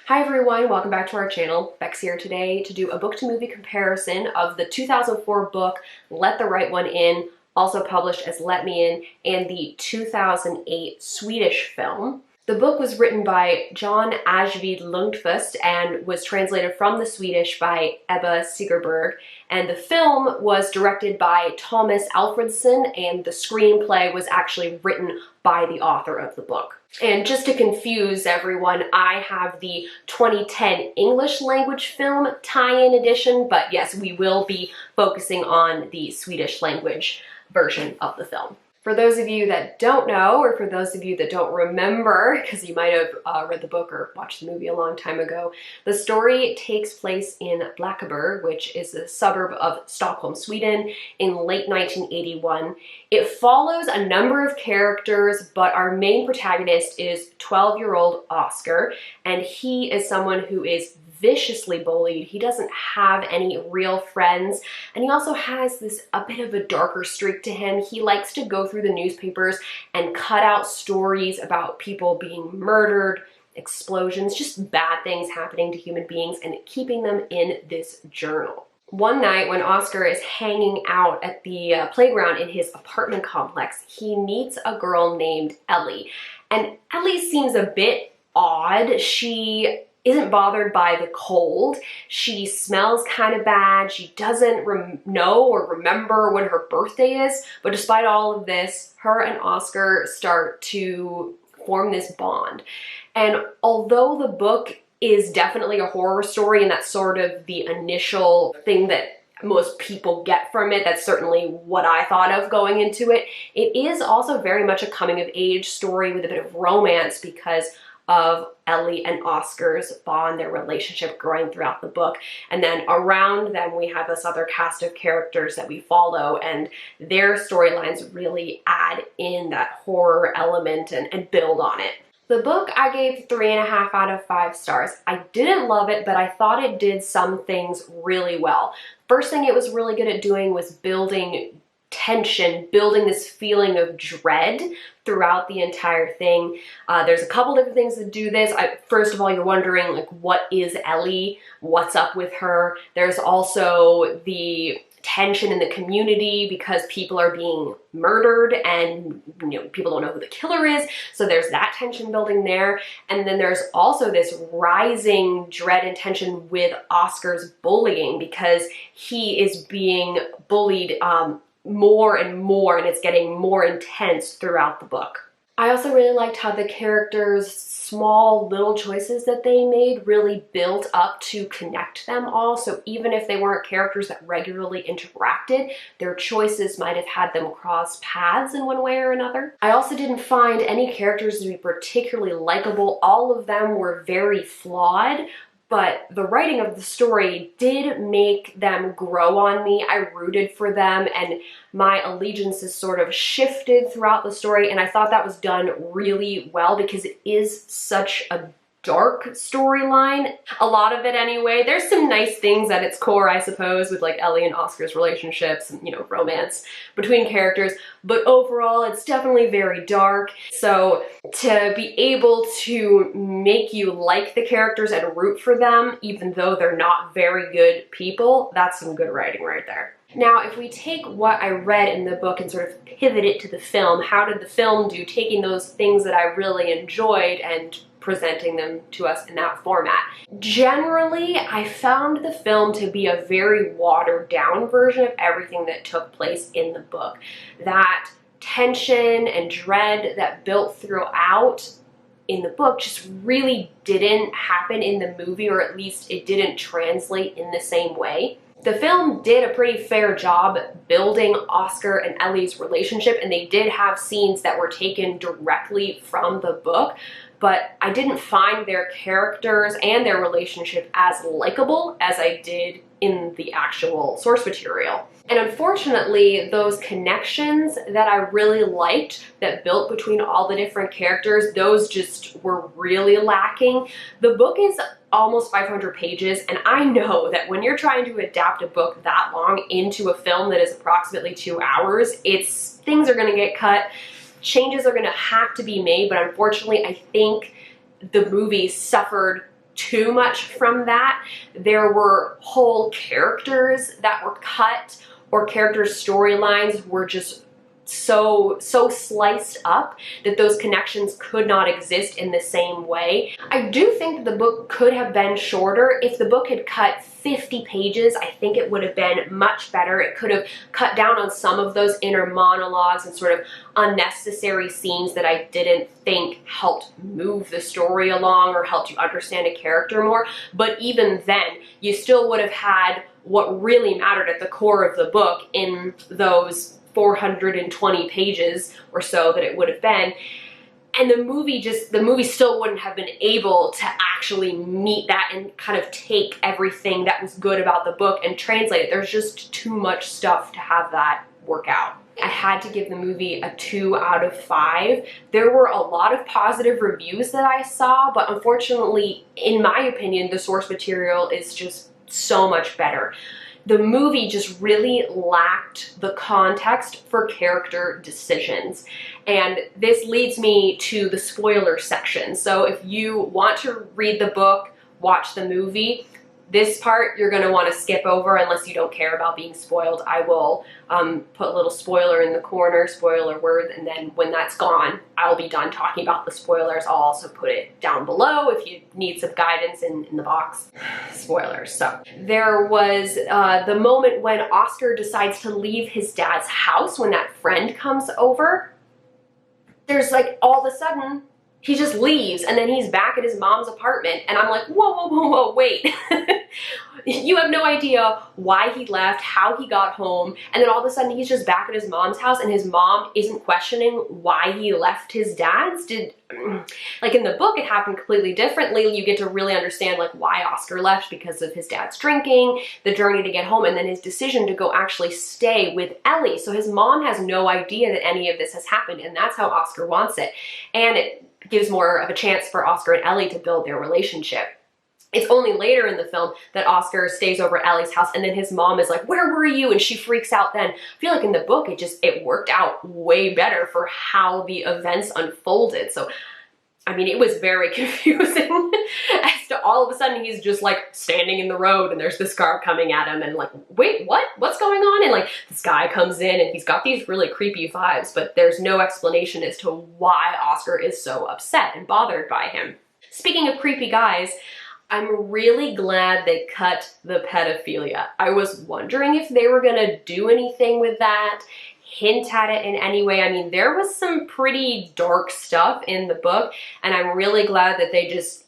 Hi everyone, welcome back to our channel. Bex here today to do a book-to-movie comparison of the 2004 book Let the Right One In, also published as Let Me In, and the 2008 Swedish film. The book was written by Jon Ajvide Lundqvist and was translated from the Swedish by Ebba Segerberg, and the film was directed by Thomas Alfredson, and the screenplay was actually written by the author of the book. And just to confuse everyone, I have the 2010 English language film tie-in edition, but yes, we will be focusing on the Swedish language version of the film. For those of you that don't know, or for those of you that don't remember, because you might have read the book or watched the movie a long time ago, the story takes place in Blackeberg, which is a suburb of Stockholm, Sweden, in late 1981. It follows a number of characters, but our main protagonist is 12-year-old Oscar, and he is someone who is viciously bullied. He doesn't have any real friends, and he also has a bit of a darker streak to him. He likes to go through the newspapers and cut out stories about people being murdered, explosions, just bad things happening to human beings, and keeping them in this journal. One night when Oscar is hanging out at the playground in his apartment complex, he meets a girl named Ellie, and Ellie seems a bit odd. She isn't bothered by the cold. She smells kind of bad. She doesn't know or remember when her birthday is. But despite all of this, her and Oscar start to form this bond. And although the book is definitely a horror story, and that's sort of the initial thing that most people get from it, that's certainly what I thought of going into it, it is also very much a coming-of-age story with a bit of romance because of Ellie and Oscar's bond, their relationship growing throughout the book. And then around them we have this other cast of characters that we follow, and their storylines really add in that horror element and build on it. The book I gave 3.5 out of 5 stars. I didn't love it, but I thought it did some things really well. First thing it was really good at doing was building tension, building this feeling of dread throughout the entire thing. There's a couple different things that do this. First of all, you're wondering, like, what is Ellie? What's up with her? There's also the tension in the community because people are being murdered and people don't know who the killer is, so there's that tension building there. And then there's also this rising dread and tension with Oscar's bullying because he is being bullied more and more, and it's getting more intense throughout the book. I also really liked how the characters' small little choices that they made really built up to connect them all. So even if they weren't characters that regularly interacted, their choices might have had them cross paths in one way or another. I also didn't find any characters to be particularly likable. All of them were very flawed, but the writing of the story did make them grow on me. I rooted for them, and my allegiances sort of shifted throughout the story, and I thought that was done really well because it is such a dark storyline. A lot of it anyway. There's some nice things at its core, I suppose, with like Ellie and Oscar's relationships and, romance between characters, but overall it's definitely very dark. So to be able to make you like the characters and root for them, even though they're not very good people, that's some good writing right there. Now, if we take what I read in the book and sort of pivot it to the film, how did the film do, taking those things that I really enjoyed and presenting them to us in that format? Generally, I found the film to be a very watered down version of everything that took place in the book. That tension and dread that built throughout in the book just really didn't happen in the movie, or at least it didn't translate in the same way. The film did a pretty fair job building Oscar and Ellie's relationship, and they did have scenes that were taken directly from the book, but I didn't find their characters and their relationship as likable as I did in the actual source material. And unfortunately, those connections that I really liked that built between all the different characters, those just were really lacking. The book is almost 500 pages, and I know that when you're trying to adapt a book that long into a film that is approximately 2 hours, things are gonna get cut, changes are gonna have to be made, but unfortunately I think the movie suffered too much from that. There were whole characters that were cut, or characters' storylines were just so sliced up that those connections could not exist in the same way. I do think that the book could have been shorter. If the book had cut 50 pages, I think it would have been much better. It could have cut down on some of those inner monologues and sort of unnecessary scenes that I didn't think helped move the story along or helped you understand a character more. But even then, you still would have had what really mattered at the core of the book in those 420 pages or so that it would have been. And the movie still wouldn't have been able to actually meet that and kind of take everything that was good about the book and translate it. There's just too much stuff to have that work out. I had to give the movie a 2 out of 5. There were a lot of positive reviews that I saw, but unfortunately, in my opinion, the source material is just so much better. The movie just really lacked the context for character decisions. And this leads me to the spoiler section. So if you want to read the book, watch the movie, this part you're going to want to skip over unless you don't care about being spoiled. I will put a little spoiler in the corner, spoiler word, and then when that's gone, I'll be done talking about the spoilers. I'll also put it down below if you need some guidance in the box. Spoilers. So there was the moment when Oscar decides to leave his dad's house when that friend comes over. There's like all of a sudden, he just leaves and then he's back at his mom's apartment and I'm like, whoa, wait. You have no idea why he left, how he got home, and then all of a sudden he's just back at his mom's house and his mom isn't questioning why he left his dad's. Like in the book it happened completely differently. You get to really understand like why Oscar left, because of his dad's drinking, the journey to get home, and then his decision to go actually stay with Ellie. So his mom has no idea that any of this has happened, and that's how Oscar wants it. And it gives more of a chance for Oscar and Ellie to build their relationship. It's only later in the film that Oscar stays over at Ellie's house and then his mom is like, where were you? And she freaks out then. I feel like in the book it worked out way better for how the events unfolded. So, I mean, it was very confusing as to all of a sudden he's just like standing in the road and there's this car coming at him and like, wait, what? What's going on? And like this guy comes in and he's got these really creepy vibes, but there's no explanation as to why Oscar is so upset and bothered by him. Speaking of creepy guys, I'm really glad they cut the pedophilia. I was wondering if they were gonna do anything with that, hint at it in any way. I mean, there was some pretty dark stuff in the book, and I'm really glad that they just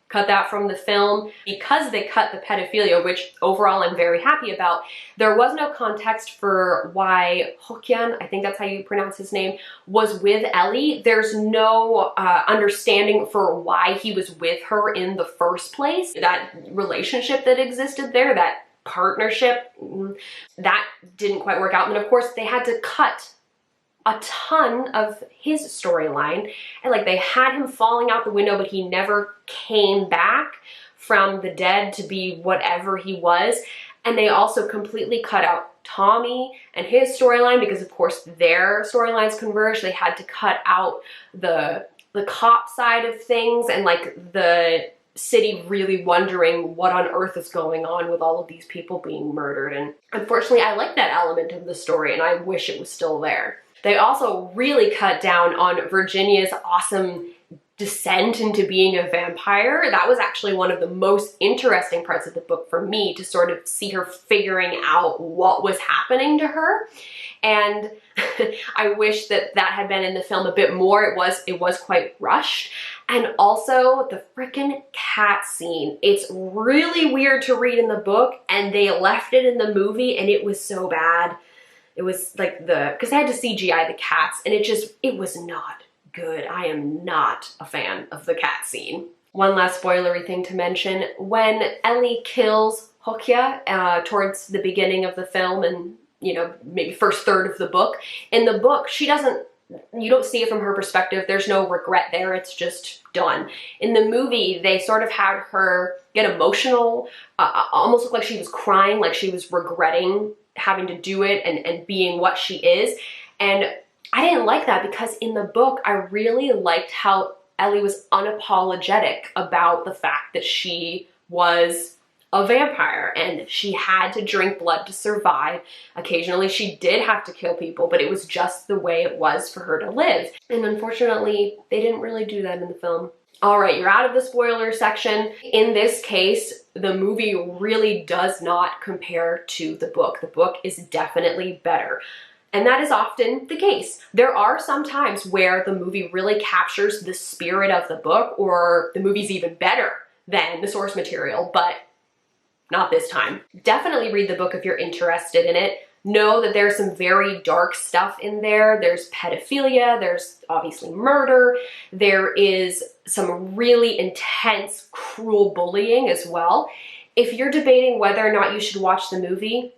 cut that from the film. Because they cut the pedophilia, which overall I'm very happy about, there was no context for why Hokyan, I think that's how you pronounce his name, was with Ellie. There's no understanding for why he was with her in the first place. That relationship that existed there, that partnership, that didn't quite work out. And of course they had to cut a ton of his storyline, and like they had him falling out the window but he never came back from the dead to be whatever he was. And they also completely cut out Tommy and his storyline because of course their storylines converged. They had to cut out the cop side of things and like the city really wondering what on earth is going on with all of these people being murdered. And unfortunately I like that element of the story and I wish it was still there. They also really cut down on Virginia's awesome descent into being a vampire. That was actually one of the most interesting parts of the book for me, to sort of see her figuring out what was happening to her. And I wish that that had been in the film a bit more. It was quite rushed. And also the frickin' cat scene. It's really weird to read in the book and they left it in the movie and it was so bad. It was like because they had to CGI the cats and it was not good. I am not a fan of the cat scene. One last spoilery thing to mention, when Ellie kills Hokya towards the beginning of the film and, you know, maybe first third of the book, in the book you don't see it from her perspective. There's no regret there. It's just done. In the movie, they sort of had her get emotional, almost look like she was crying, like she was regretting having to do it and being what she is. And I didn't like that because in the book, I really liked how Ellie was unapologetic about the fact that she was a vampire and she had to drink blood to survive. Occasionally she did have to kill people, but it was just the way it was for her to live. And unfortunately, they didn't really do that in the film. All right, you're out of the spoiler section. In this case, the movie really does not compare to the book. The book is definitely better. And that is often the case. There are some times where the movie really captures the spirit of the book, or the movie's even better than the source material, but not this time. Definitely read the book if you're interested in it. Know that there's some very dark stuff in there. There's pedophilia, there's obviously murder, there is some really intense, cruel bullying as well. If you're debating whether or not you should watch the movie,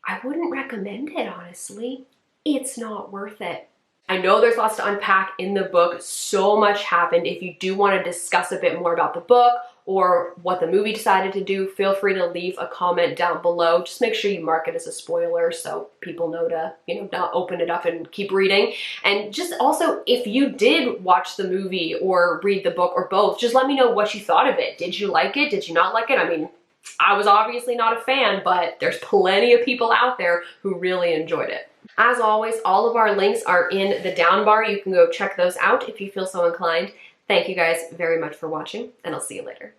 I wouldn't recommend it, honestly. It's not worth it. I know there's lots to unpack in the book. So much happened. If you do want to discuss a bit more about the book or what the movie decided to do, feel free to leave a comment down below. Just make sure you mark it as a spoiler so people know to, not open it up and keep reading. And just also, if you did watch the movie or read the book or both, just let me know what you thought of it. Did you like it? Did you not like it? I mean, I was obviously not a fan, but there's plenty of people out there who really enjoyed it. As always, all of our links are in the down bar. You can go check those out if you feel so inclined. Thank you guys very much for watching, and I'll see you later.